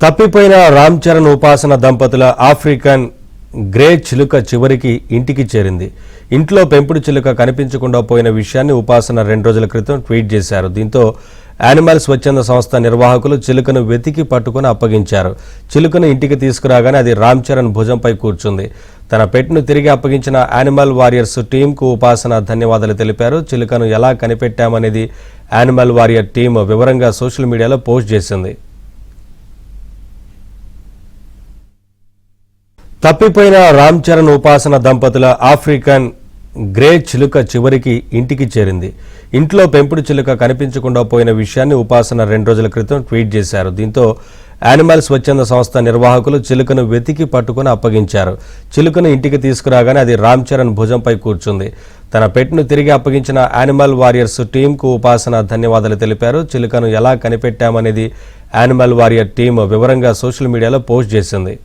తప్పిపోయిన రామ్ చరణ్ ఉపాసన దంపతుల ఆఫ్రికన్ గ్రే చిలుక చివరికి ఇంటికి చేరింది. ఇంట్లో పెంపుడు చిలుక కనిపించకుండా పోయిన విషయాన్ని ఉపాసన 2 రోజుల క్రితం ట్వీట్ చేశారు. దీంతో యానిమల్ స్వచ్ఛంద సంస్థ నిర్వాహకులు చిలుకను వెతికి పట్టుకుని అప్పగించారు. చిలుకను ఇంటికి తీసుకురాగానే అది రామ్ చరణ్ భుజంపై కూర్చుంది. తన పెట్ను తిరిగి అప్పగించిన యానిమల్ వారియర్స్ టీంకు ఉపాసన ధన్యవాదాలు తెలిపారు. చిలుకను ఎలా కనిపెట్టామనేది యానిమల్ వారియర్ టీం వివరంగా సోషల్ మీడియాలో పోస్ట్ చేసింది. తప్పిపోయిన రామ్ చరణ్ ఉపాసన దంపతుల ఆఫ్రికన్ గ్రే చిలుక చివరికి ఇంటికి చేరింది. ఇంట్లో పెంపుడు చిలుక కనిపించకుండా పోయిన విషయాన్ని ఉపాసన 2 రోజుల క్రితం ట్వీట్ చేశారు. దీంతో యానిమల్ స్వచ్ఛంద సంస్థ నిర్వాహకులు చిలుకను వెతికి పట్టుకుని అప్పగించారు. చిలుకను ఇంటికి తీసుకురాగానే అది రామ్ చరణ్ భుజంపై కూర్చుంది. తన పెట్ను తిరిగి అప్పగించిన యానిమల్ వారియర్స్ టీంకు ఉపాసన ధన్యవాదాలు తెలిపారు. చిలుకను ఎలా కనిపెట్టామనేది యానిమల్ వారియర్ టీం వివరంగా సోషల్ మీడియాలో పోస్ట్ చేసింది.